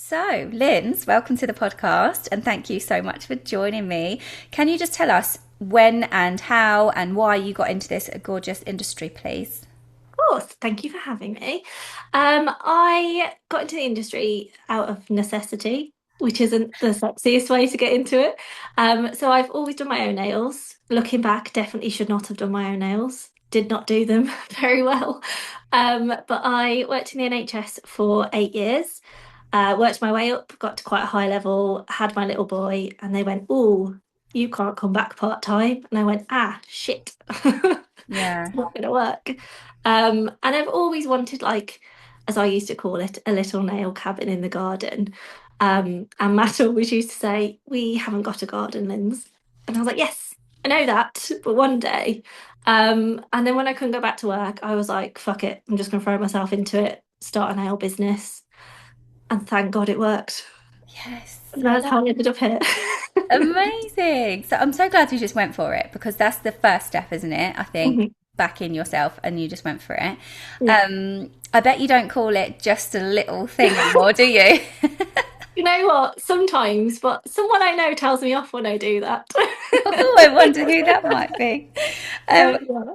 So, Lynds, welcome to the podcast and thank you so much for joining me. Can you just tell us when and how and why you got into this gorgeous industry, please? Of course, thank you for having me. I got into the industry out of necessity, which isn't the sexiest way to get into it. So I've always done my own nails. Looking back, definitely should not have done my own nails. Did not do them very well. But I worked in the NHS for 8 years. Worked my way up, got to quite a high level, had my little boy, and they went, "Oh, you can't come back part time." And I went, "Ah, shit." Yeah. It's not going to work. And I've always wanted, like, as I used to call it, a little nail cabin in the garden. And Matt always used to say, "We haven't got a garden, Lynds." And I was like, "Yes, I know that, but one day." And then when I couldn't go back to work, I was like, "Fuck it, I'm just going to throw myself into it, start a nail business." And thank God it worked. Yes, And I that's love how I ended up here. Amazing. So I'm so glad you just went for it because that's the first step, isn't it? I think Mhm. back in yourself and you just went for it. Yeah. I bet you don't call it just a little thing anymore, do you? You know what? Sometimes, but someone I know tells me off when I do that. Oh, I wonder who that might be. Um, Yeah.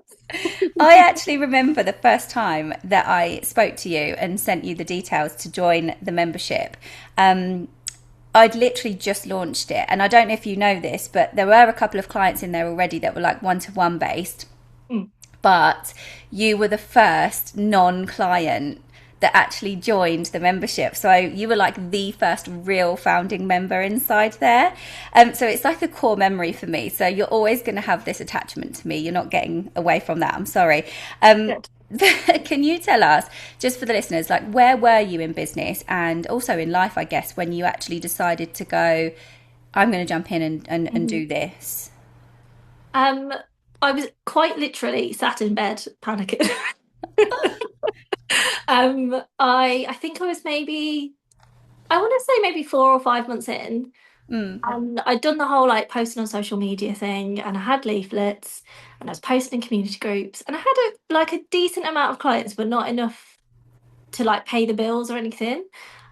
I actually remember the first time that I spoke to you and sent you the details to join the membership. Um, I'd literally just launched it, and I don't know if you know this, but there were a couple of clients in there already that were like one-to-one based, Mm. but you were the first non-client that actually joined the membership. So you were like the first real founding member inside there. So it's like a core memory for me. So you're always going to have this attachment to me. You're not getting away from that. I'm sorry. Um, Good. can you tell us, just for the listeners, like where were you in business and also in life, I guess, when you actually decided to go, I'm going to jump in and Mhm. do this? Um, I was quite literally sat in bed panicking. I think I was maybe I want to say maybe 4 or 5 months in, Mm, and I'd done the whole like posting on social media thing, and I had leaflets, and I was posting in community groups, and I had a decent amount of clients, but not enough to like pay the bills or anything.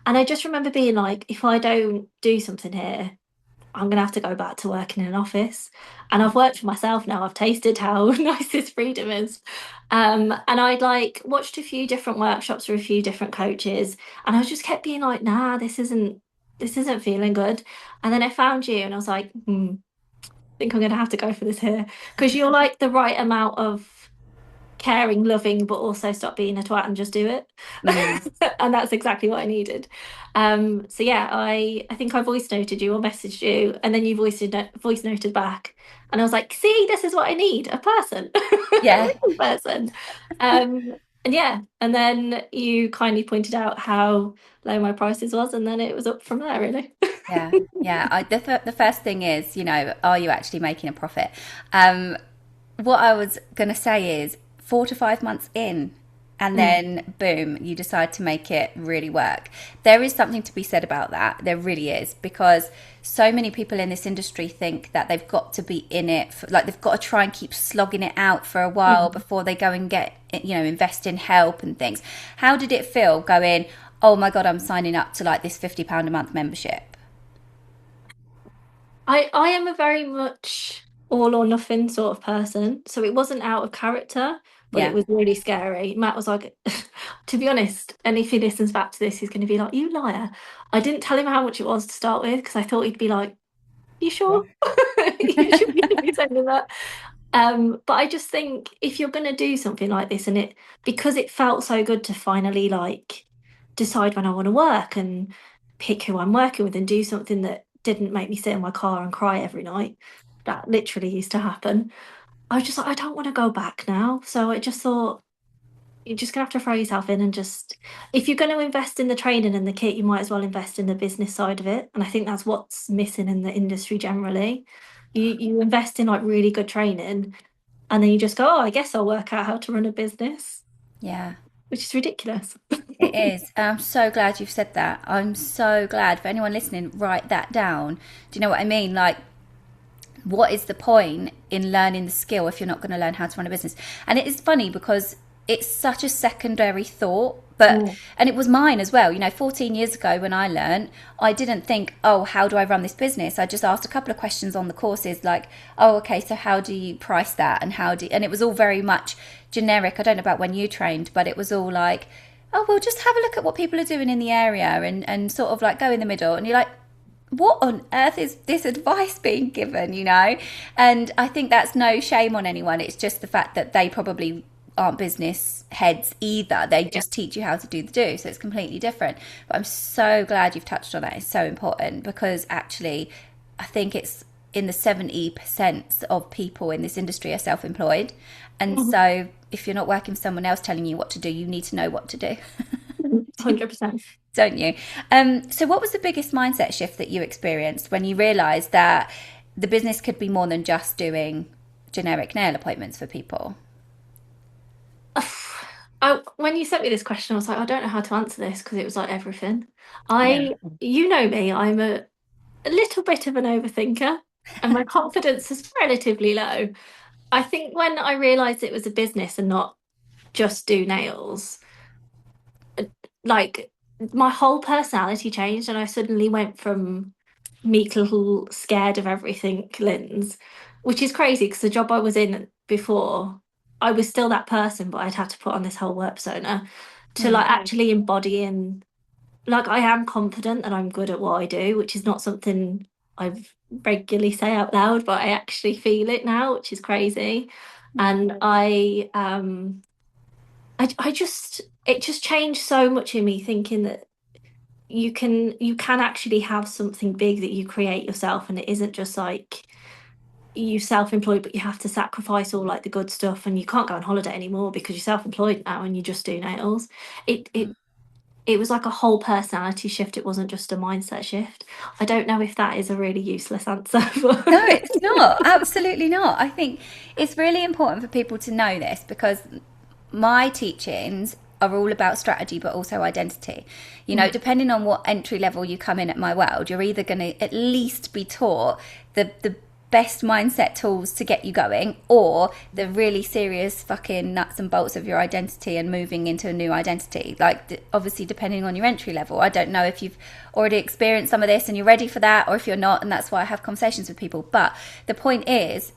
And I just remember being like, if I don't do something here, I'm gonna have to go back to working in an office. And I've worked for myself now. I've tasted how nice this freedom is. And I'd like watched a few different workshops with a few different coaches, and I just kept being like, nah, this isn't feeling good. And then I found you, and I was like, think I'm gonna have to go for this here because you're like the right amount of caring, loving, but also stop being a twat and just do it. mm. And that's exactly what I needed. So yeah, I think I voice noted you or messaged you, and then you voice noted back, and I was like, see, this is what I need, a person, a Yeah. real person. Um, and yeah, and then you kindly pointed out how low my prices was, and then it was up from there, really. Yeah, yeah. The first thing is, are you actually making a profit? Um, what I was going to say is 4 to 5 months in, and Mm, then boom, you decide to make it really work. There is something to be said about that. There really is, because so many people in this industry think that they've got to be in it, like they've got to try and keep slogging it out for a while mm. before they go and get, invest in help and things. How did it feel going, oh my God, I'm signing up to like this £50 a month membership? I am a very much all or nothing sort of person. So it wasn't out of character, but it Yeah. was really scary. Matt was like, to be honest, and if he listens back to this, he's going to be like, "You liar." I didn't tell him how much it was to start with because I thought he'd be like, "You sure? You should be sending that." But I just think if you're going to do something like this, and it because it felt so good to finally like decide when I want to work and pick who I'm working with and do something that didn't make me sit in my car and cry every night. That literally used to happen. I was just like, I don't want to go back now. So I just thought you're just gonna have to throw yourself in and just if you're going to invest in the training and the kit, you might as well invest in the business side of it. And I think that's what's missing in the industry generally. You invest in like really good training and then you just go, oh, I guess I'll work out how to run a business, Yeah. which is ridiculous. It is. I'm so glad you've said that. I'm so glad. For anyone listening, write that down. Do you know what I mean? Like, what is the point in learning the skill if you're not going to learn how to run a business? And it is funny because it's such a secondary thought. But Mm. and it was mine as well. 14 years ago when I learned, I didn't think, oh, how do I run this business? I just asked a couple of questions on the courses, like, oh, okay, so how do you price that, and and it was all very much generic. I don't know about when you trained, but it was all like, oh, well, just have a look at what people are doing in the area, and sort of like go in the middle, and you're like, what on earth is this advice being given? And I think that's no shame on anyone. It's just the fact that they probably aren't business heads either. They just teach you how to do the do. So it's completely different. But I'm so glad you've touched on that. It's so important, because actually, I think it's in the 70% of people in this industry are self employed. And Mhm. so if you're not working for someone else telling you what to do, you need to know what to do. 100%. Don't you? So, what was the biggest mindset shift that you experienced when you realised that the business could be more than just doing generic nail appointments for people? When you sent me this question, I was like, I don't know how to answer this because it was like everything. Yeah. You know me, I'm a little bit of an overthinker and my confidence is relatively low. I think when I realised it was a business and not just do nails, like my whole personality changed and I suddenly went from meek little scared of everything Lynds, which is crazy because the job I was in before, I was still that person, but I'd had to put on this whole work persona to like Mm. actually embodying, like I am confident that I'm good at what I do, which is not something I regularly say out loud, but I actually feel it now, which is crazy. And I just it just changed so much in me thinking that you can actually have something big that you create yourself and it isn't just like you self-employed but you have to sacrifice all like the good stuff and you can't go on holiday anymore because you're self-employed now and you just do nails. It it it was like a whole personality shift. It wasn't just a mindset shift. I don't know if that is a really useless answer, No, but it's not. Absolutely not. I think it's really important for people to know this, because my teachings are all about strategy but also identity. Depending on what entry level you come in at my world, you're either going to at least be taught the best mindset tools to get you going, or the really serious fucking nuts and bolts of your identity and moving into a new identity. Like, obviously, depending on your entry level, I don't know if you've already experienced some of this and you're ready for that, or if you're not, and that's why I have conversations with people. But the point is,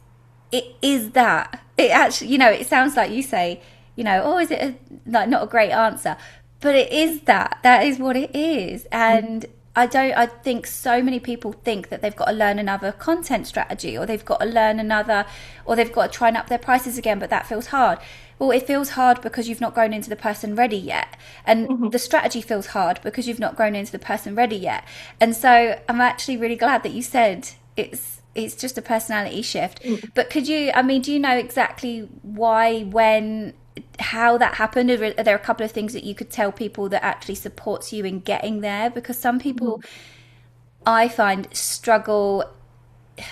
it is that it actually, it sounds like you say, oh, is it like not a great answer, but it is that is what it is. And I think so many people think that they've got to learn another content strategy, or they've got to learn another, or they've got to try and up their prices again, but that feels hard. Well, it feels hard because you've not grown into the person ready yet, and Mhm. the strategy feels hard because you've not grown into the person ready yet. And so I'm actually really glad that you said it's just a personality shift. But do you know exactly why, when, how that happened? Are there a couple of things that you could tell people that actually supports you in getting there? Because some people, Mhm. I find, struggle.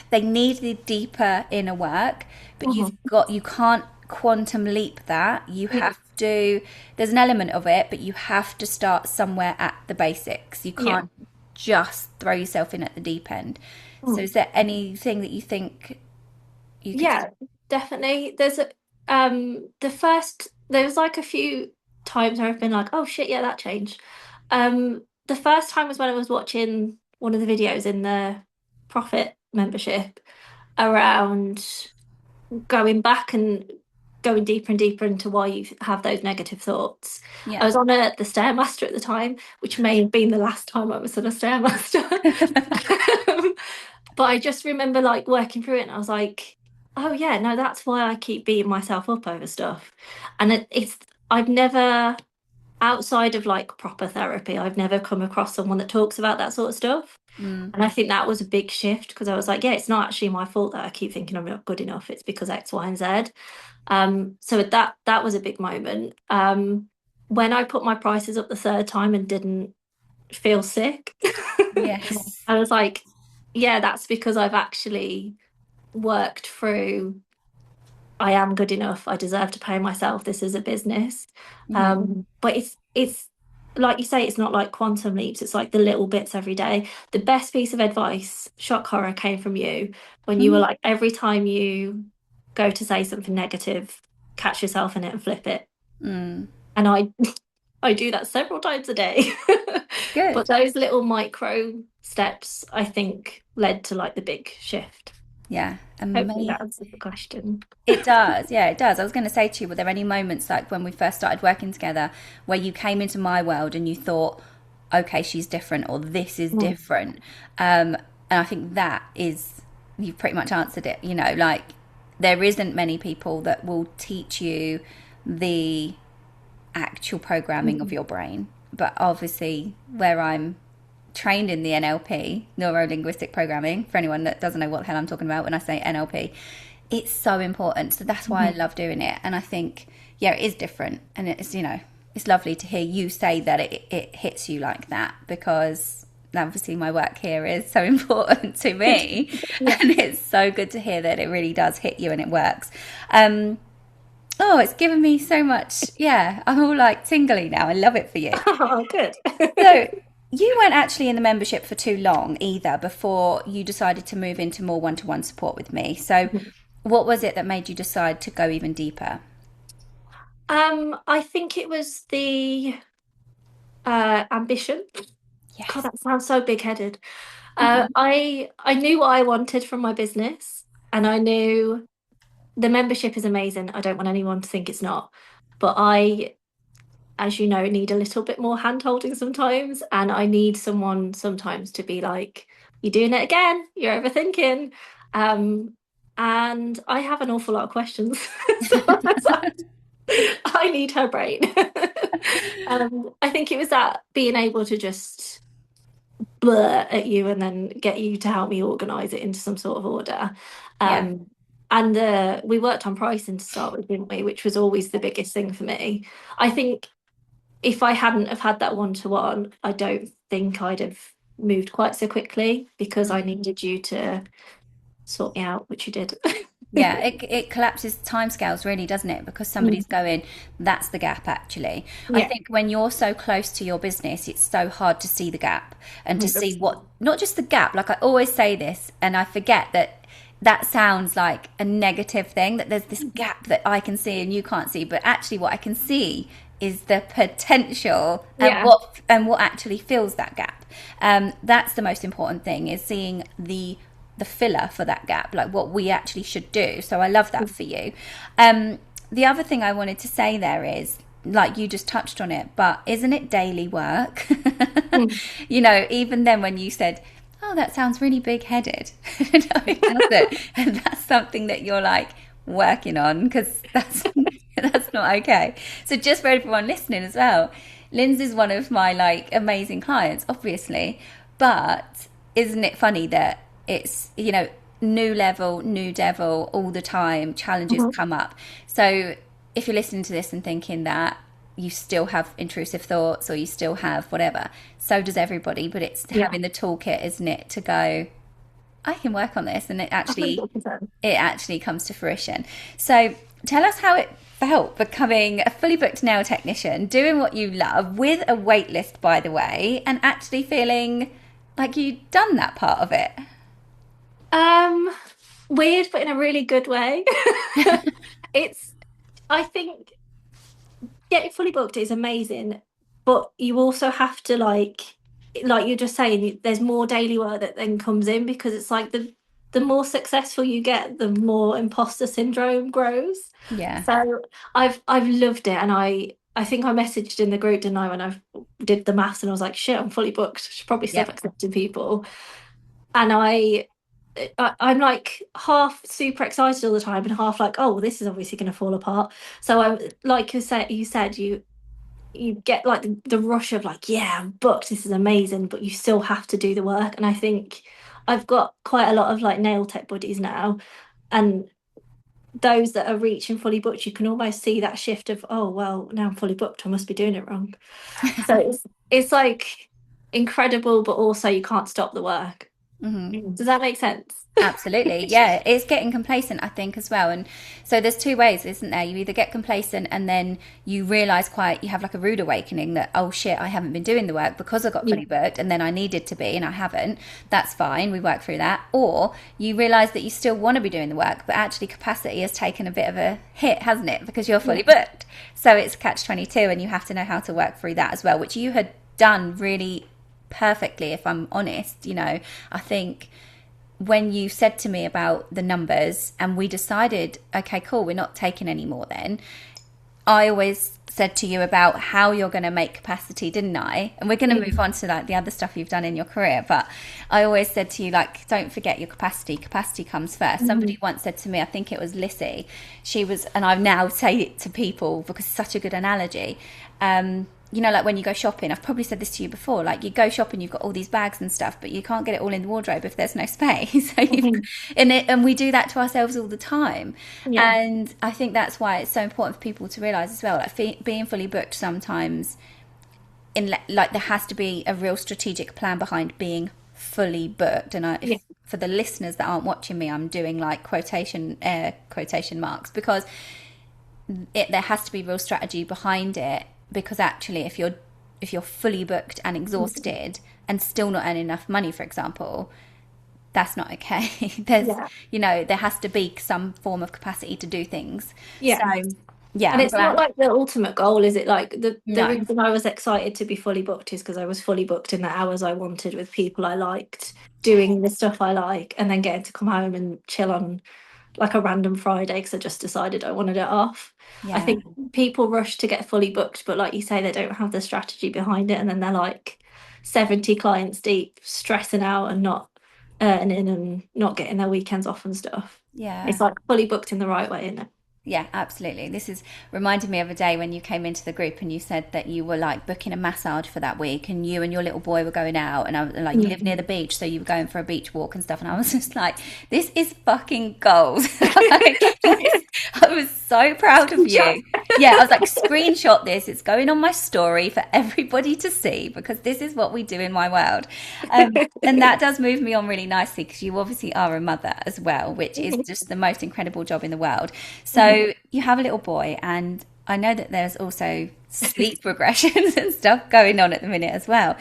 They need the deeper inner work, but Mhm. you can't quantum leap that. You Mhm. have to, there's an element of it, but you have to start somewhere at the basics. You Yeah. can't just throw yourself in at the deep end. So Mm. is there anything that you think you could? Yeah, definitely. There was like a few times where I've been like, oh shit, yeah, that changed. The first time was when I was watching one of the videos in the profit membership around going back and going deeper and deeper into why you have those negative thoughts. I Yeah. was on the Stairmaster at the time, which may have been the last time I was on a Stairmaster. But I just remember like working through it and I was like, oh yeah, no, that's why I keep beating myself up over stuff. And I've never, outside of like proper therapy, I've never come across someone that talks about that sort of stuff. Mm. And I think that was a big shift because I was like, yeah, it's not actually my fault that I keep thinking I'm not good enough. It's because X, Y, and Z. So that was a big moment. When I put my prices up the third time and didn't feel sick, Yes. I was like, yeah, that's because I've actually worked through. I am good enough. I deserve to pay myself. This is a business. Mm. But it's like you say, it's not like quantum leaps. It's like the little bits every day. The best piece of advice, shock horror, came from you when you were Mm. like, every time you go to say something negative, catch yourself in it and flip it. Mm. And I do that several times a day. But Good. those little micro steps, I think, led to like the big shift. Yeah. Hopefully that Amazing. answers the question. It does. Yeah, it does. I was going to say to you, were there any moments like when we first started working together where you came into my world and you thought, okay, she's different or this is Mm. different? And I think that is, you've pretty much answered it. Like there isn't many people that will teach you the actual programming of Mm. your brain. But obviously, where I'm trained in the NLP, neuro linguistic programming, for anyone that doesn't know what the hell I'm talking about when I say NLP, it's so important. So that's why I Mhm. love doing it. And I think, yeah, it is different. And it's lovely to hear you say that it hits you like that because obviously my work here is so important to me. Yeah. And it's so good to hear that it really does hit you and it works. Um, Oh, it's given me so much. Yeah, I'm all like tingly now. I love it for you. Oh, good. So, you weren't actually in the membership for too long either before you decided to move into more one to one support with me. So, what was it that made you decide to go even deeper? I think it was the ambition. God, Yes. that sounds so big-headed. Mhm. I knew what I wanted from my business, and I knew the membership is amazing. I don't want anyone to think it's not, but I, as you know, need a little bit more hand-holding sometimes, and I need someone sometimes to be like, "You're doing it again. You're overthinking." Um, and I have an awful lot of questions, so I need her brain. I think it was that being able to just blur at you and then get you to help me organise it into some sort of order. Yeah. Um, and we worked on pricing to start with, didn't we? Which was always the biggest thing for me. I think if I hadn't have had that one-to-one, I don't think I'd have moved quite so quickly because I needed you to sort me out, which you did. Yeah, it collapses timescales really, doesn't it? Because Mm. somebody's going, that's the gap actually. I Yeah, think when you're so close to your business, it's so hard to see the gap and to see 100%. what, not just the gap, like I always say this, and I forget that that sounds like a negative thing, that there's this gap that I can see and you can't see, but actually what I can see is the potential and Yeah. what actually fills that gap. That's the most important thing is seeing the filler for that gap, like what we actually should do. So I love that for you. The other thing I wanted to say there is, like you just touched on it, but isn't it daily work? Mm. Even then when you said, oh, that sounds really big headed. No, it doesn't. And that's something that you're like working on because that's not okay. So just for everyone listening as well, Lynds is one of my like amazing clients, obviously. But isn't it funny that it's, new level, new devil all the time, challenges Mhm. come up. So if you're listening to this and thinking that you still have intrusive thoughts or you still have whatever, so does everybody, but it's Yeah, having the toolkit, isn't it, to go, I can work on this and it actually 100%. it actually comes to fruition. So tell us how it felt becoming a fully booked nail technician, doing what you love with a wait list, by the way, and actually feeling like you'd done that part of it. Um, Weird, but in a really good way. It's, I think getting fully booked is amazing, but you also have to like you're just saying, there's more daily work that then comes in because it's like the more successful you get, the more imposter syndrome grows. Yeah. So I've loved it, and I think I messaged in the group, didn't I, when I did the maths, and I was like, shit, I'm fully booked. I should probably stop Yep. accepting people. And I'm like half super excited all the time and half like, oh, well, this is obviously going to fall apart. So I'm like you said you get like the rush of like, yeah, I'm booked. This is amazing, but you still have to do the work. And I think I've got quite a lot of like nail tech buddies now, and those that are reaching fully booked, you can almost see that shift of, oh, well, now I'm fully booked. I must be doing it wrong. So it's like incredible, but also you can't stop the work. Does that make sense? Absolutely. Yeah, it's getting complacent, I think, as well. And so there's two ways, isn't there? You either get complacent and then you realize you have like a rude awakening that, oh shit, I haven't been doing the work because I got Yeah. fully booked and then I needed to be and I haven't. That's fine. We work through that. Or you realize that you still want to be doing the work, but actually capacity has taken a bit of a hit, hasn't it? Because you're fully Yeah. booked. So it's catch 22 and you have to know how to work through that as well, which you had done really perfectly, if I'm honest. I think when you said to me about the numbers and we decided, okay, cool, we're not taking any more then, I always said to you about how you're going to make capacity, didn't I? And we're going to move on to like the other stuff you've done in your career. But I always said to you, like, don't forget your capacity. Capacity comes first. Mhm. Somebody once said to me, I think it was Lissy, she was, and I now say it to people because it's such a good analogy. Like when you go shopping, I've probably said this to you before, like you go shopping, you've got all these bags and stuff, but you can't get it all in the wardrobe if there's no space. So Mhm. and we do that to ourselves all the time. Yeah. And I think that's why it's so important for people to realize as well, like being fully booked sometimes, like there has to be a real strategic plan behind being fully booked. And Yeah. for the listeners that aren't watching me, I'm doing like quotation marks because there has to be real strategy behind it. Because actually, if you're fully booked and Mhm. exhausted and still not earning enough money, for example, that's not okay. there's Yeah. there has to be some form of capacity to do things. So Yeah. yeah, And I'm it's not glad. like the ultimate goal, is it? Like the No. reason I was excited to be fully booked is because I was fully booked in the hours I wanted with people I liked, doing the stuff I like, and then getting to come home and chill on like a random Friday because I just decided I wanted it off. I Yeah. think people rush to get fully booked, but like you say, they don't have the strategy behind it, and then they're like 70 clients deep, stressing out and not earning and not getting their weekends off and stuff. Yeah. It's like fully booked in the right way, isn't it? Yeah, absolutely. This is reminded me of a day when you came into the group and you said that you were like booking a massage for that week and you and your little boy were going out and I was like, you live near Mm. the beach, so you were going for a beach walk and stuff. And I was just like, this is fucking gold. Like, I was so proud of Just- you. Yeah, I was like, screenshot this. It's going on my story for everybody to see because this is what we do in my world. And that does move me on really nicely because you obviously are a mother as well, which is just the most incredible job in the world. Mhm. So you have a little boy, and I know that there's also sleep regressions and stuff going on at the minute as well.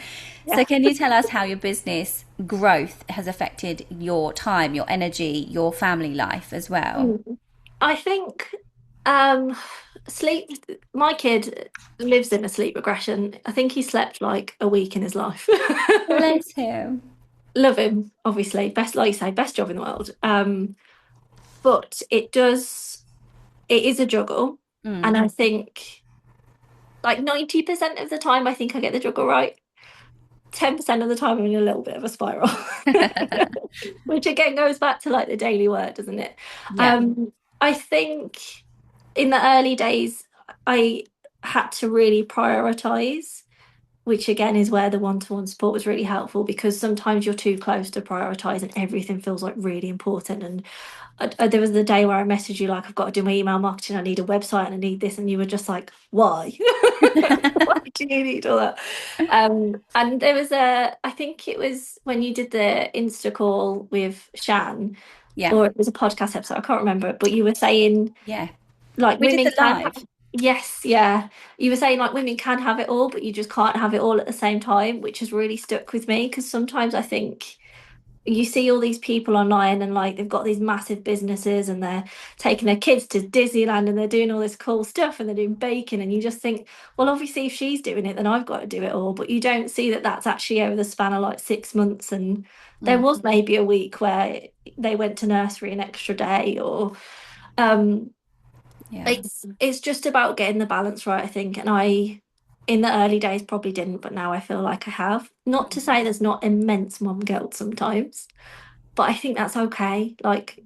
So Yeah. can you tell us how your business growth has affected your time, your energy, your family life as well? Mm. I think um sleep my kid lives in a sleep regression. I think he slept like a week in his life. Bless him. Love him, obviously. Best, like you say, best job in the world. But it is a juggle. And Mm. I think like 90% of the time I think I get the juggle right. 10% of the time I'm in a little bit of a spiral. Which again goes back to like the daily work, doesn't it? Yeah. Um, I think in the early days, I had to really prioritize, which again is where the one-to-one support was really helpful because sometimes you're too close to prioritize and everything feels like really important. And there was the day where I messaged you like, I've got to do my email marketing, I need a website, and I need this, and you were just like, why? Why do you need all that? And there was I think it was when you did the Insta call with Shan, Yeah. or it was a podcast episode, I can't remember, but you were saying Yeah. like We did women the can have, live. yes, yeah. You were saying like women can have it all, but you just can't have it all at the same time, which has really stuck with me because sometimes I think you see all these people online and like they've got these massive businesses and they're taking their kids to Disneyland and they're doing all this cool stuff and they're doing baking and you just think, well, obviously if she's doing it, then I've got to do it all. But you don't see that that's actually over the span of like 6 months, and there Mm. was maybe a week where they went to nursery an extra day, or um Yeah. it's just about getting the balance right, I think. And I in the early days probably didn't, but now I feel like I have. Not to say there's not immense mom guilt sometimes, but I think that's okay. Like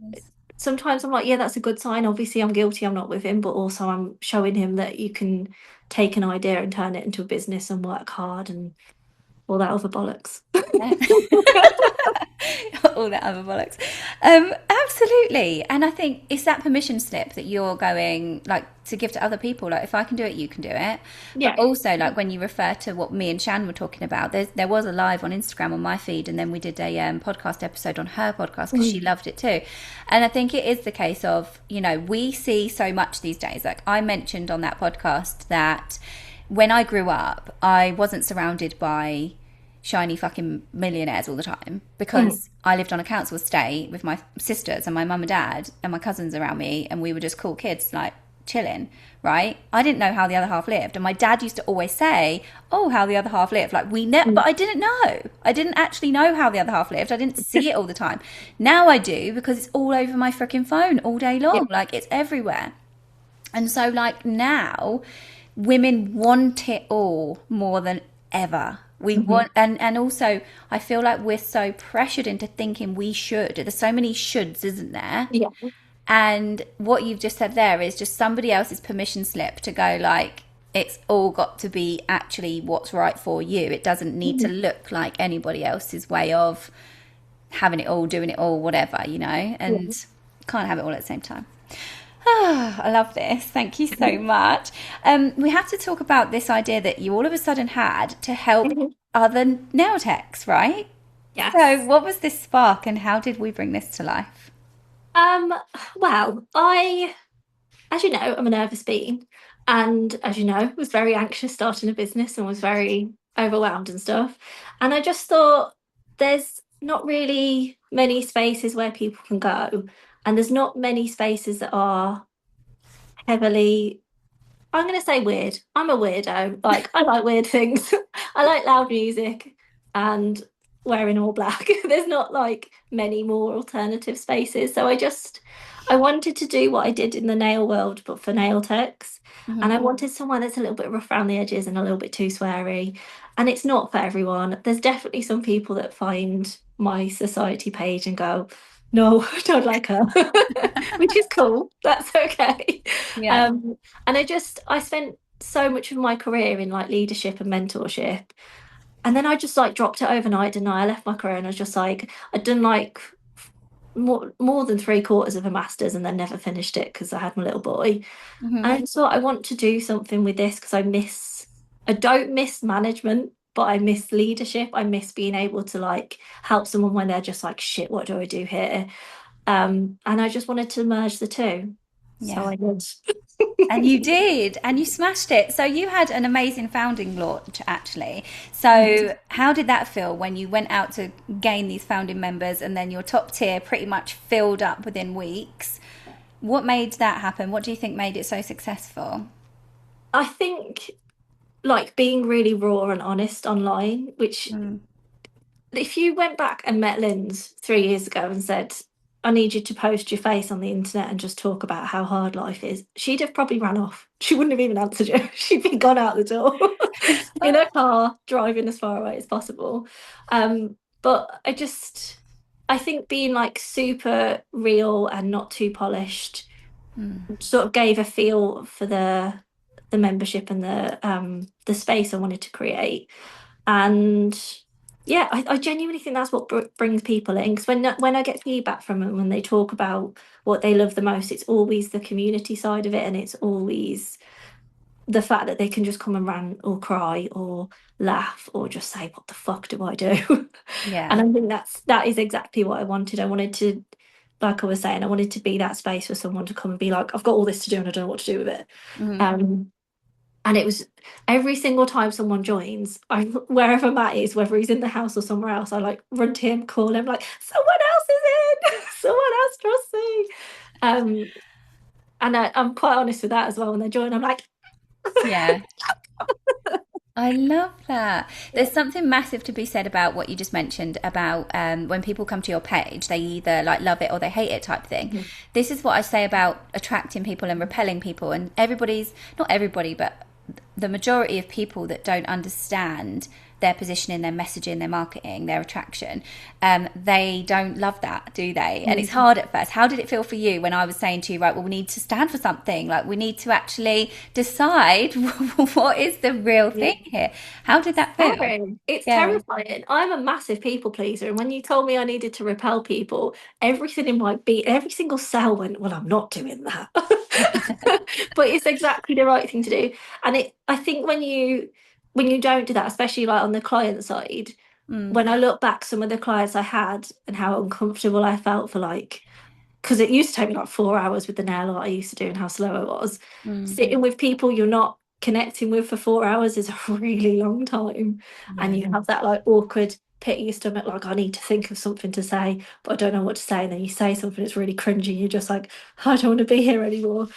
sometimes I'm like, yeah, that's a good sign. Obviously, I'm guilty, I'm not with him, but also I'm showing him that you can take an idea and turn it into a business and work hard. And all that other bollocks. Yeah. All that other bollocks. Absolutely. And I think it's that permission slip that you're going like to give to other people. Like, if I can do it, you can do it. But Yeah. also, like when you refer to what me and Shan were talking about, there was a live on Instagram on my feed, and then we did a podcast episode on her podcast because she loved it too. And I think it is the case of, we see so much these days. Like I mentioned on that podcast that when I grew up, I wasn't surrounded by shiny fucking millionaires all the time because I lived on a council estate with my sisters and my mum and dad and my cousins around me, and we were just cool kids like chilling, right? I didn't know how the other half lived, and my dad used to always say, "Oh, how the other half lived." Like but I didn't know. I didn't actually know how the other half lived. I didn't see it all the time. Now I do because it's all over my freaking phone all day long. Like it's everywhere. And so like now women want it all more than ever. We want, and also I feel like we're so pressured into thinking we should. There's so many shoulds, isn't there? Yeah. And what you've just said there is just somebody else's permission slip to go like, it's all got to be actually what's right for you. It doesn't need to look like anybody else's way of having it all, doing it all, whatever, and can't have it all at the same time. Oh, I love this. Thank you so much. We have to talk about this idea that you all of a sudden had to help other nail techs, right? Yes. So, what was this spark, and how did we bring this to life? Well, as you know, I'm a nervous being, and as you know, was very anxious starting a business and was very overwhelmed and stuff. And I just thought there's not really many spaces where people can go, and there's not many spaces that are heavily, I'm going to say weird. I'm a weirdo. Like, I like weird things. I like loud music and wearing all black. There's not like many more alternative spaces. So I wanted to do what I did in the nail world, but for nail techs. And I wanted somewhere that's a little bit rough around the edges and a little bit too sweary. And it's not for everyone. There's definitely some people that find my society page and go, no, I don't like her, which is cool. That's okay. Yeah. And I spent so much of my career in like leadership and mentorship. And then I just like dropped it overnight, didn't I? I left my career and I was just like, I'd done like more than 3/4 of a master's and then never finished it because I had my little boy. And I just thought I want to do something with this because I don't miss management, but I miss leadership. I miss being able to like help someone when they're just like, shit, what do I do here? And I just wanted to merge the two. So Yeah. I did. And you did, and you smashed it. So you had an amazing founding launch, actually. So how did that feel when you went out to gain these founding members, and then your top tier pretty much filled up within weeks? What made that happen? What do you think made it so successful? I think like being really raw and honest online, which if you went back and met Lynds 3 years ago and said, I need you to post your face on the internet and just talk about how hard life is, she'd have probably ran off. She wouldn't have even answered you. She'd be gone out the door in her car, driving as far away as possible. But I think being like super real and not too polished sort of gave a feel for the membership and the space I wanted to create. And yeah, I genuinely think that's what brings people in. Because when I get feedback from them, when they talk about what they love the most, it's always the community side of it, and it's always the fact that they can just come and rant or cry or laugh or just say, "What the fuck do I do?" And Yeah. I think that is exactly what I wanted. I wanted to, like I was saying, I wanted to be that space for someone to come and be like, "I've got all this to do and I don't know what to do with it." And it was every single time someone joins, wherever Matt is, whether he's in the house or somewhere else, I like run to him, call him, like, someone else is in, someone else trusts me. And I'm quite honest with that as well. When they join, I'm like, Yeah. I love that. There's something massive to be said about what you just mentioned about when people come to your page, they either like love it or they hate it type thing. This is what I say about attracting people and repelling people. And not everybody, but the majority of people that don't understand their positioning, their messaging, their marketing, their attraction, they don't love that, do they? And it's hard at first. How did it feel for you when I was saying to you, right, well, we need to stand for something, like we need to actually decide what is the real thing here? How did that feel? Scary. It's Scary. terrifying. I'm a massive people pleaser, and when you told me I needed to repel people, everything in my beat, every single cell went, "Well, I'm not doing that." But it's exactly the right thing to do. And I think when you don't do that, especially like on the client side, Mm, when I look back some of the clients I had and how uncomfortable I felt for like because it used to take me like 4 hours with the nail art I used to do and how slow I was. mm, Sitting with people you're not connecting with for 4 hours is a really long time. And yeah, you have that like awkward pit in your stomach, like I need to think of something to say, but I don't know what to say. And then you say something that's really cringy. You're just like, I don't want to be here anymore.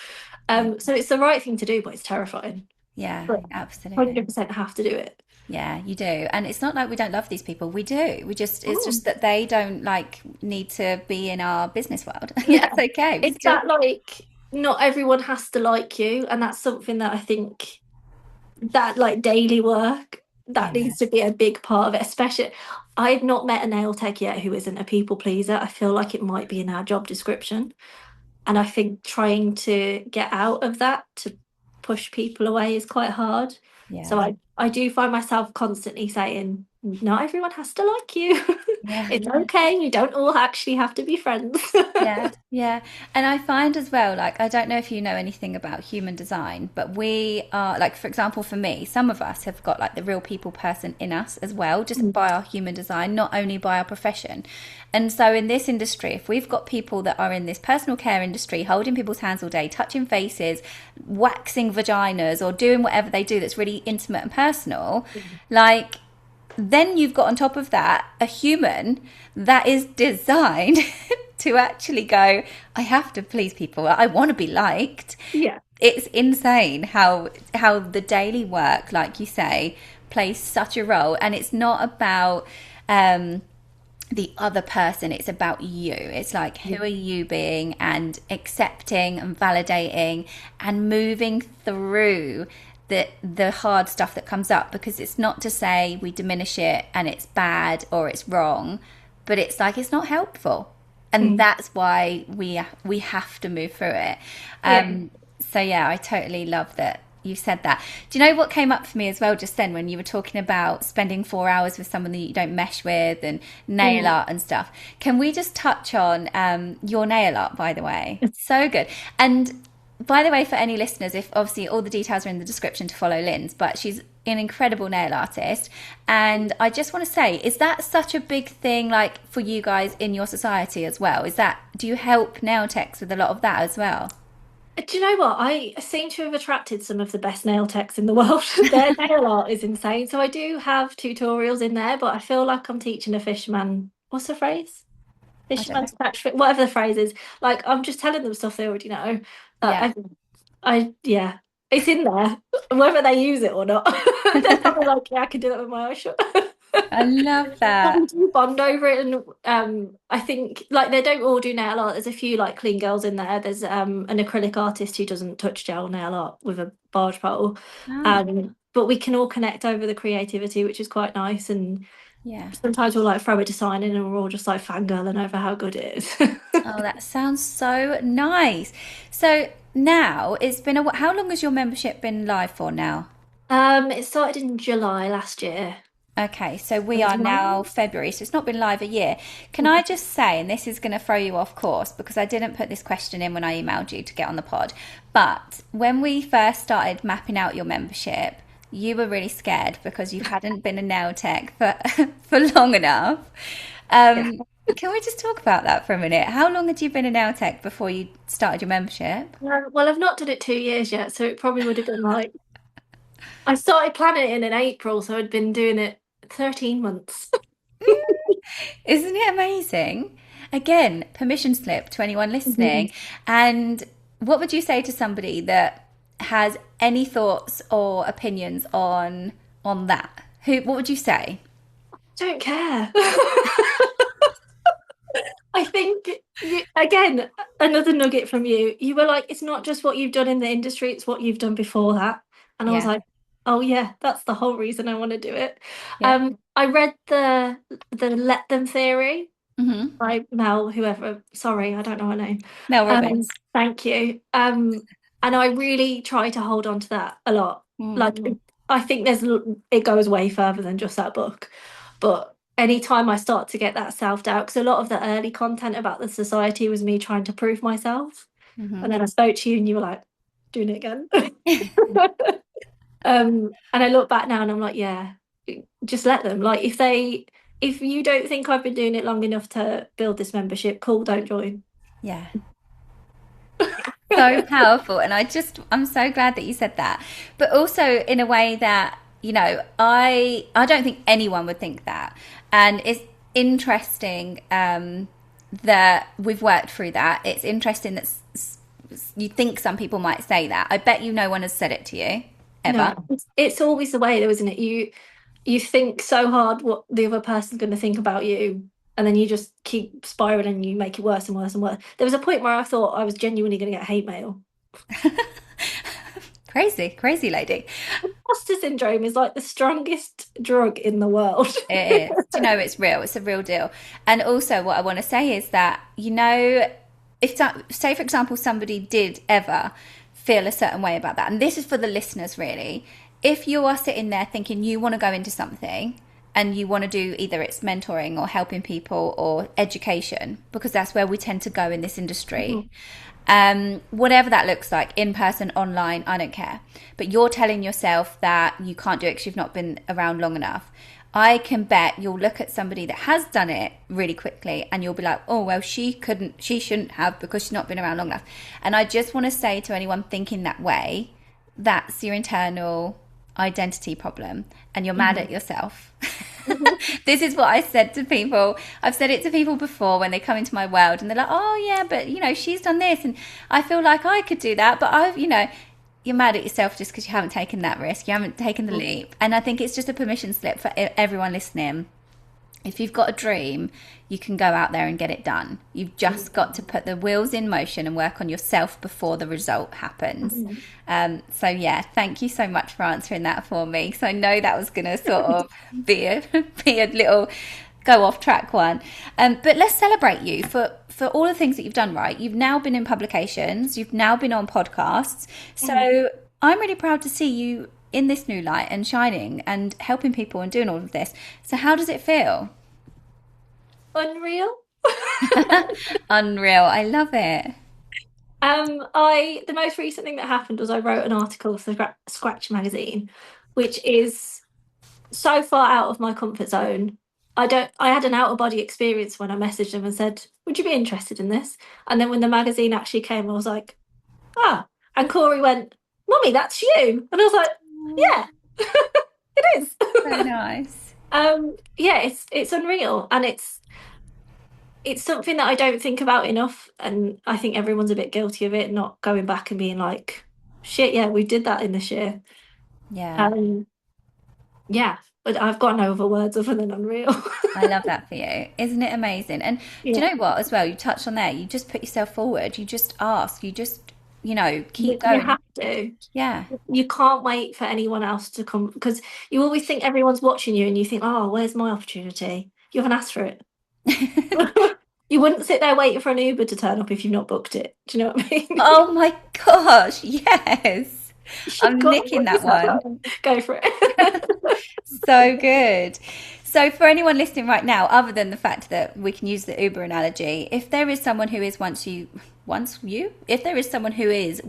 yeah, So it's the right thing to do, but it's terrifying. yeah, But absolutely. 100% have to do it. Yeah, you do. And it's not like we don't love these people. We do. It's Mm. just that they don't like need to be in our business world. And Yeah. that's okay. We It's still, that like not everyone has to like you, and that's something that I think that like daily work that yeah, needs to be a big part of it, especially I've not met a nail tech yet who isn't a people pleaser. I feel like it might be in our job description, and I think trying to get out of that to push people away is quite hard. So yeah, I do find myself constantly saying not everyone has to like you. yeah. It's okay, you don't all actually have to be friends. Yeah, yeah. And I find as well, like, I don't know if you know anything about human design, but we are, like, for example, for me, some of us have got like the real people person in us as well, just by our human design, not only by our profession. And so in this industry, if we've got people that are in this personal care industry, holding people's hands all day, touching faces, waxing vaginas, or doing whatever they do that's really intimate and personal, like, then you've got on top of that a human that is designed to actually go, I have to please people. I want to be liked. Yeah. It's insane how the daily work, like you say, plays such a role. And it's not about the other person, it's about you. It's like, who are you being, and accepting and validating and moving through the hard stuff that comes up, because it's not to say we diminish it and it's bad or it's wrong, but it's like it's not helpful, and Mm. that's why we have to move through it. Yeah. So yeah, I totally love that you said that. Do you know what came up for me as well just then when you were talking about spending 4 hours with someone that you don't mesh with, and nail Mm. art and stuff? Can we just touch on your nail art, by the way? So good. And by the way, for any listeners, if obviously all the details are in the description to follow Lynds, but she's an incredible nail artist. And I just want to say, is that such a big thing, like for you guys in your society as well? Do you help nail techs with a lot of that as well? Do you know what? I seem to have attracted some of the best nail techs in the world. Their nail art is insane. So I do have tutorials in there, but I feel like I'm teaching a fishman. What's the phrase? I don't know. Fishman's catch fit, whatever the phrase is. Like I'm just telling them stuff they already know. Yeah. Yeah, it's in there, whether they use it or not. They're probably like, yeah, I can do that with my eyes shut. I love But we that. do bond over it, and I think like they don't all do nail art. There's a few like clean girls in there. There's an acrylic artist who doesn't touch gel nail art with a barge pole, Oh, but we can all connect over the creativity, which is quite nice. And yeah. sometimes we'll like throw a design in, and we're all just like fangirling over how good it is. Oh, that sounds so nice. So now it's been how long has your membership been live for now? It started in July last year. Okay, so we are now February, so it's not been live a year. Can I just say, and this is going to throw you off course because I didn't put this question in when I emailed you to get on the pod, but when we first started mapping out your membership, you were really scared because you hadn't been a nail tech for for long enough. Yeah. Can we just talk about that for a minute? How long had you been a nail tech before you started your membership? Well, I've not done it 2 years yet, so it probably would have been like I started planning it in April, so I'd been doing it 13 months. Isn't it amazing? Again, permission slip to anyone Mhm. listening. And what would you say to somebody that has any thoughts or opinions on that? What would you say? Don't care. I think again, another nugget from you. You were like, it's not just what you've done in the industry, it's what you've done before that. And I was Yeah. like, Oh yeah, that's the whole reason I want to do it. Yeah. I read the Let Them theory Hmm. by Mel, whoever. Sorry, I don't know her name. Mel Robbins. Thank you. And I really try to hold on to that a lot. Like, Mm. I think it goes way further than just that book. But anytime I start to get that self-doubt, because a lot of the early content about the society was me trying to prove myself. And Hmm. then I spoke to you and you were like, doing it again. And I look back now and I'm like, yeah, just let them. Like, if you don't think I've been doing it long enough to build this membership, cool, don't join. Yeah. So powerful. And I'm so glad that you said that. But also in a way that, I don't think anyone would think that. And it's interesting that we've worked through that. It's interesting that you think some people might say that. I bet no one has said it to you No, ever. it's always the way though, isn't it? You think so hard what the other person's going to think about you, and then you just keep spiraling and you make it worse and worse and worse. There was a point where I thought I was genuinely going to get hate mail. Crazy, crazy lady. Imposter syndrome is like the strongest drug in the world. It is. Do you know it's real? It's a real deal. And also, what I want to say is that, if, say, for example, somebody did ever feel a certain way about that, and this is for the listeners really, if you are sitting there thinking you want to go into something and you want to do either it's mentoring or helping people or education, because that's where we tend to go in this industry. Whatever that looks like, in person, online, I don't care. But you're telling yourself that you can't do it because you've not been around long enough. I can bet you'll look at somebody that has done it really quickly and you'll be like, oh, well, she shouldn't have because she's not been around long enough. And I just want to say to anyone thinking that way, that's your internal identity problem and you're mad at yourself. This is what I said to people. I've said it to people before when they come into my world and they're like, oh, yeah, but, she's done this. And I feel like I could do that. But you're mad at yourself just because you haven't taken that risk. You haven't taken the leap. And I think it's just a permission slip for everyone listening. If you've got a dream, you can go out there and get it done. You've just got to put the wheels in motion and work on yourself before the result happens. So yeah, thank you so much for answering that for me. So I know that was going to sort of be a little go off track one. But let's celebrate you for all the things that you've done right. You've now been in publications. You've now been on podcasts. So I'm really proud to see you in this new light and shining and helping people and doing all of this. So how does it feel? Unreal. Unreal. I love it. The most recent thing that happened was I wrote an article for Scratch magazine, which is so far out of my comfort zone. I had an out of body experience when I messaged them and said, would you be interested in this? And then when the magazine actually came, I was like, ah. And Corey went, Mummy, that's you. And I was like, yeah, it is. So nice. Yeah, it's unreal. And it's something that I don't think about enough. And I think everyone's a bit guilty of it, not going back and being like, shit, yeah, we did that in this year. Yeah. Um, yeah, but I've got no other words other than unreal. I love that for you. Isn't it amazing? And do Yeah, you know what, as well? You touched on there. You just put yourself forward. You just ask. You just, keep you going. have to. Yeah. You can't wait for anyone else to come because you always think everyone's watching you and you think, oh, where's my opportunity? You haven't asked for it. You wouldn't sit there waiting for an Uber to turn up if you've not booked it. Do you know what I mean? Oh my gosh. Yes. You've I'm got to nicking book that yourself one. out. Go for it. So good. So, for anyone listening right now, other than the fact that we can use the Uber analogy, if there is someone who is if there is someone who is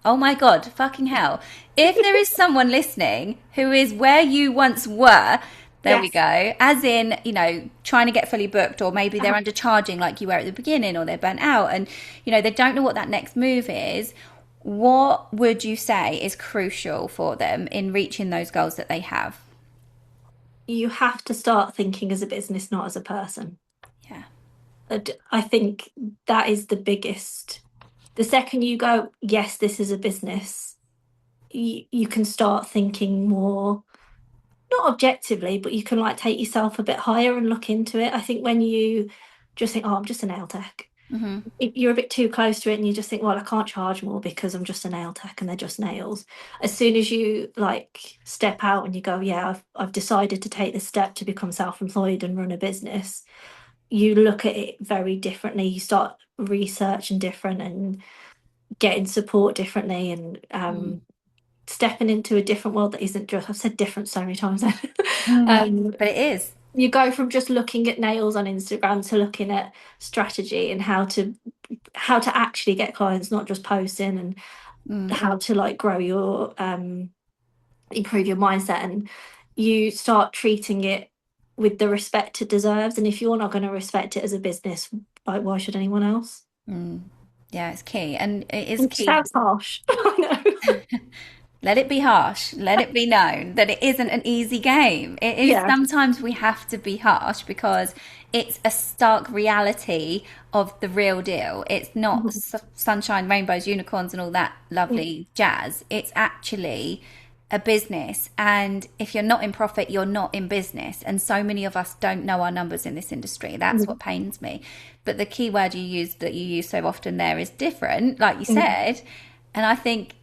oh my God, fucking hell. If there is someone listening who is where you once were, there we Yes. go. As in, trying to get fully booked, or maybe they're undercharging like you were at the beginning, or they're burnt out and, they don't know what that next move is. What would you say is crucial for them in reaching those goals that they have? You have to start thinking as a business, not as a person. Yeah. I think that is the biggest. The second you go, yes, this is a business, you can start thinking more, not objectively, but you can take yourself a bit higher and look into it. I think when you just think, oh, I'm just a nail tech, You're a bit too close to it and you just think, well, I can't charge more because I'm just a nail tech and they're just nails. As soon as you like step out and you go, yeah, I've decided to take this step to become self-employed and run a business, you look at it very differently. You start researching different and getting support differently and Mm. stepping into a different world that isn't just, I've said different so many times. Mm. um, But it is. you go from just looking at nails on Instagram to looking at strategy and how to actually get clients, not just posting, and Mm. how to like grow your improve your mindset, and you start treating it with the respect it deserves. And if you're not going to respect it as a business, like why should anyone else? Mm. Yeah, it's key. And it is It key. sounds harsh. I know. Let it be harsh. Let it be known that it isn't an easy game. It is Yeah. sometimes we have to be harsh because it's a stark reality of the real deal. It's not Mhm. sunshine, rainbows, unicorns, and all that lovely jazz. It's actually a business. And if you're not in profit, you're not in business. And so many of us don't know our numbers in this industry. That's what pains me. But the key word you use that you use so often there is different, like you Mhm. said. And I think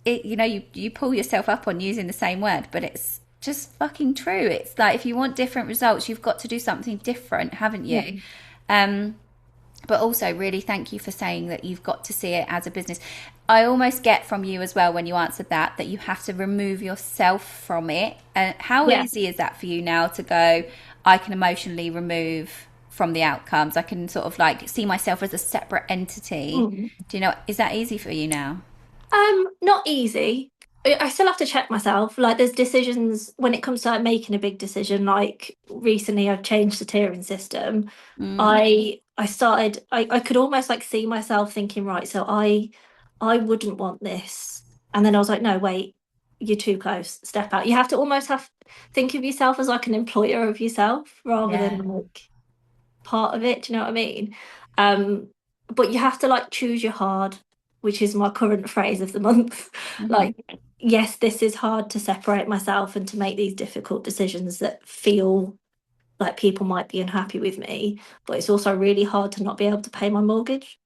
you pull yourself up on using the same word, but it's just fucking true. It's like if you want different results, you've got to do something different, haven't Yeah. you? Um, but also, really, thank you for saying that you've got to see it as a business. I almost get from you as well when you answered that you have to remove yourself from it. And how Yeah. easy is that for you now to go? I can emotionally remove from the outcomes. I can sort of like see myself as a separate entity. Mm. Do you know? Is that easy for you now? Not easy. I still have to check myself. Like there's decisions when it comes to like making a big decision. Like recently I've changed the tiering system. Mm, I could almost like see myself thinking, right, so I wouldn't want this. And then I was like, no, wait, you're too close. Step out. You have to almost have think of yourself as like an employer of yourself rather than yeah. like part of it. Do you know what I mean? Um, but you have to like choose your hard, which is my current phrase of the month. Hmm. Like, yes, this is hard to separate myself and to make these difficult decisions that feel like people might be unhappy with me, but it's also really hard to not be able to pay my mortgage.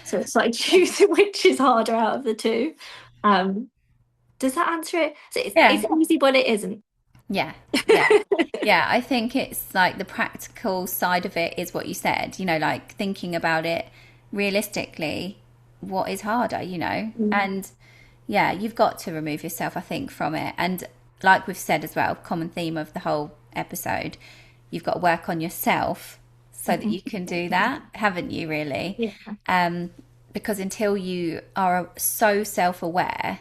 So it's like choosing which is harder out of the two. Um, does that answer it? So it's Yeah. easy, but it isn't. Yeah. Yeah. Yeah. I think it's like the practical side of it is what you said, like thinking about it realistically, what is harder, Mm. And yeah, you've got to remove yourself, I think, from it. And like we've said as well, common theme of the whole episode, you've got to work on yourself so that you can do that, haven't you, really? Yeah. Um, because until you are so self-aware,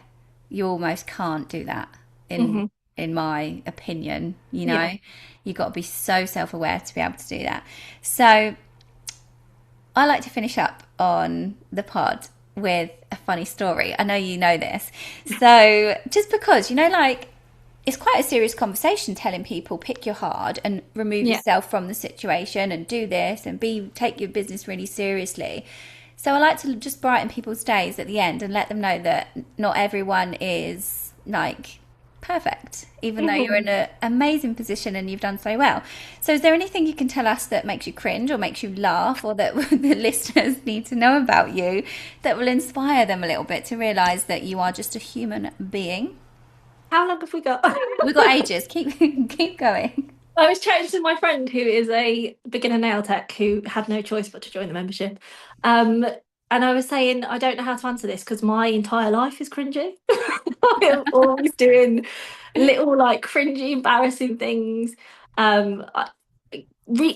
you almost can't do that in Hmm. in my opinion, Yeah. you've got to be so self-aware to be able to do that. So I like to finish up on the pod with a funny story. I know you know this. So just because, like it's quite a serious conversation telling people pick your hard and remove Yeah. yourself from the situation and do this and take your business really seriously. So I like to just brighten people's days at the end and let them know that not everyone is like perfect, even though you're Mhm. in an amazing position and you've done so well. So is there anything you can tell us that makes you cringe or makes you laugh or that the listeners need to know about you that will inspire them a little bit to realize that you are just a human being? How long have we got? We've got ages. Keep going. I was chatting to my friend who is a beginner nail tech who had no choice but to join the membership. Um, and I was saying, I don't know how to answer this because my entire life is cringy. I'm always doing little like cringy, embarrassing things. I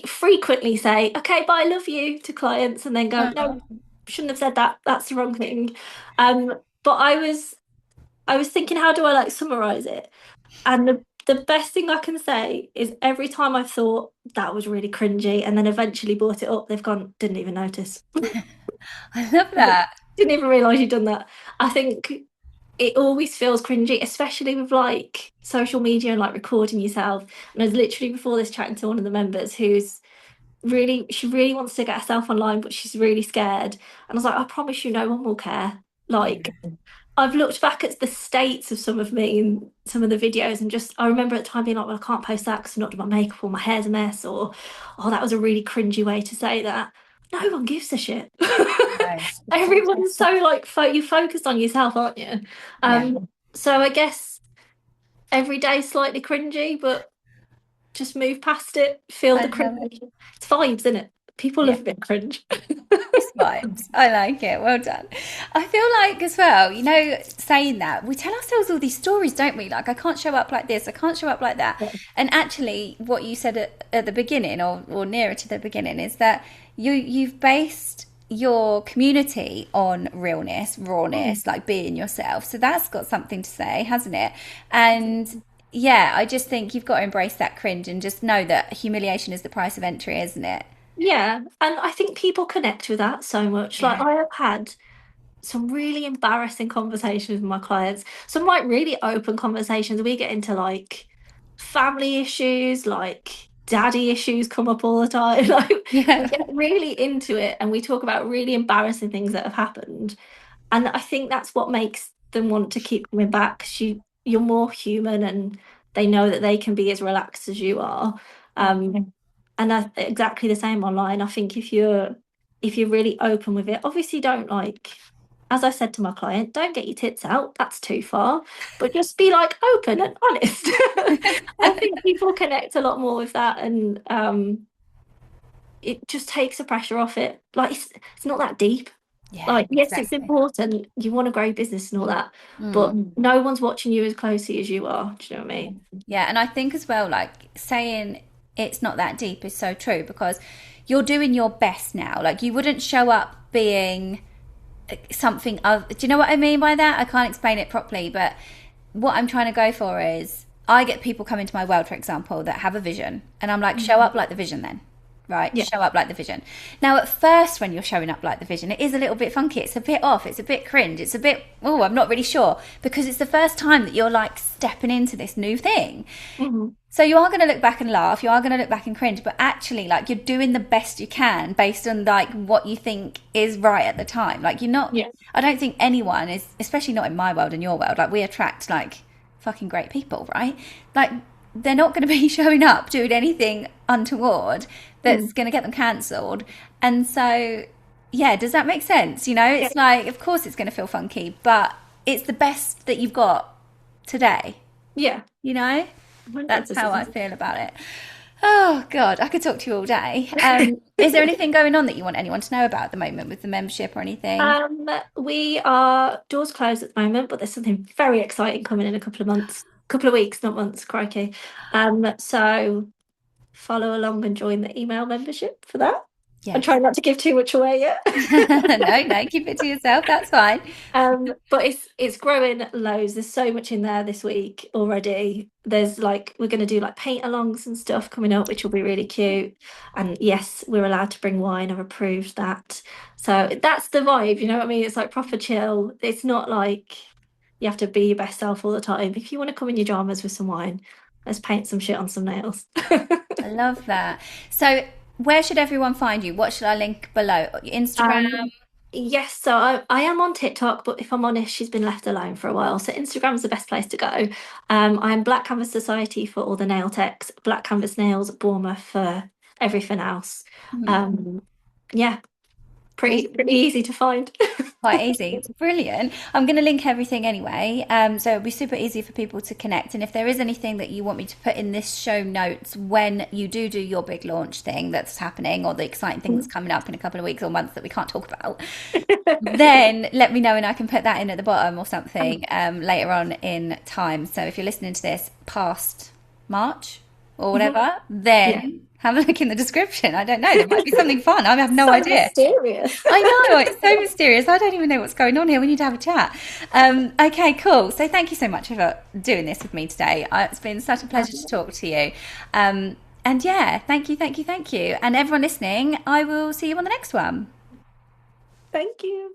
frequently say, okay, bye, love you to clients, and then go, no, shouldn't have said that. That's the wrong thing. But I was thinking, how do I like summarize it? And the best thing I can say is every time I've thought that was really cringy and then eventually brought it up, they've gone, didn't even notice. I love that. Didn't even realise you'd done that. I think it always feels cringy, especially with like social media and like recording yourself. And I was literally before this chatting to one of the members she really wants to get herself online, but she's really scared. And I was like, I promise you, no one will care. Yeah. Like, I've looked back at the states of some of me in some of the videos and just I remember at the time being like, well, I can't post that because I've not done my makeup or my hair's a mess or oh, that was a really cringy way to say that. no one gives a shit. No, of course. Everyone's so like you focused on yourself, aren't you? Yeah. So I guess every day slightly cringy, but just move past it, feel I the love cringe. it. It's vibes, isn't it? People Yeah. love a bit of cringe. Just vibes. I like it. Well done. I feel like as well, saying that, we tell ourselves all these stories, don't we? Like, I can't show up like this, I can't show up like that. Yeah. And actually, what you said at the beginning, or nearer to the beginning, is that you've based your community on realness, Mm. rawness, like being yourself. So that's got something to say, hasn't it? And yeah, I just think you've got to embrace that cringe and just know that humiliation is the price of entry, isn't it? Yeah, and I think people connect with that so much. Like Yeah. I have had some really embarrassing conversations with my clients, some like really open conversations. We get into like family issues, like daddy issues come up all the time. Like we Yeah. get really into it and we talk about really embarrassing things that have happened. And I think that's what makes them want to keep coming back. 'Cause you're more human and they know that they can be as relaxed as you are. Um, and that's exactly the same online. I think if you're really open with it, obviously don't like, as I said to my client, don't get your tits out. That's too far. But just be like open and honest. I think people connect a lot more with that, and it just takes the pressure off it. Like it's not that deep. Yeah, Like, yes, it's exactly. important. You want to grow your business and all that, but Mm. no one's watching you as closely as you are. Do you know what I mean? Yeah, and I think as well, like saying it's not that deep is so true because you're doing your best now. Like you wouldn't show up being something other. Do you know what I mean by that? I can't explain it properly, but what I'm trying to go for is I get people come into my world, for example, that have a vision, and I'm like, show Mhm. up like the vision then. Right, Yeah. show up like the vision. Now, at first, when you're showing up like the vision, it is a little bit funky. It's a bit off. It's a bit cringe. It's a bit, oh, I'm not really sure because it's the first time that you're like stepping into this new thing. Mhm. So you are going to look back and laugh. You are going to look back and cringe, but actually, like you're doing the best you can based on like what you think is right at the time. Like you're not. Yeah. I don't think anyone is, especially not in my world and your world. Like we attract like fucking great people, right? Like they're not going to be showing up doing anything untoward that's Mm. going to get them cancelled. And so, yeah, does that make sense? Yeah. It's like, of course, it's going to feel funky, but it's the best that you've got today. Yeah. You know, that's how I 100%. feel about it. Oh God, I could talk to you all day. Is there anything going on that you want anyone to know about at the moment with the membership or anything? We are doors closed at the moment, but there's something very exciting coming in a couple of months, couple of weeks, not months, crikey. So follow along and join the email membership for that. I'm Yes. trying not to give too much away yet. No, no, keep it to yourself. That's fine. But it's growing loads. There's so much in there this week already. There's like we're going to do like paint alongs and stuff coming up, which will be really cute. And yes, we're allowed to bring wine. I've approved that. So that's the vibe. You know what I mean? It's like proper chill. It's not like you have to be your best self all the time. If you want to come in your dramas with some wine, let's paint some shit on some nails. I love that. So, where should everyone find you? What should I link below? Your Instagram? Um, yes, so I am on TikTok, but if I'm honest, she's been left alone for a while. So Instagram's the best place to go. I'm Black Canvas Society for all the nail techs, Black Canvas Nails, Bournemouth for everything else. Mhm. Um, yeah, pretty Awesome. pretty easy to find. Quite easy. Brilliant. I'm going to link everything anyway. So it'll be super easy for people to connect. And if there is anything that you want me to put in this show notes when you do your big launch thing that's happening or the exciting thing that's coming up in a couple of weeks or months that we can't talk about, then let me know and I can put that in at the bottom or something later on in time. So if you're listening to this past March or Mhm. whatever, Yeah, then have a look in the description. I don't know. There might be something fun. I have no so idea. mysterious. I know, it's so mysterious. I don't even know what's going on here. We need to have a chat. Okay, cool. So thank you so much for doing this with me today. It's been such a pleasure to talk to you. And yeah, thank you, thank you, thank you. And everyone listening, I will see you on the next one. Thank you.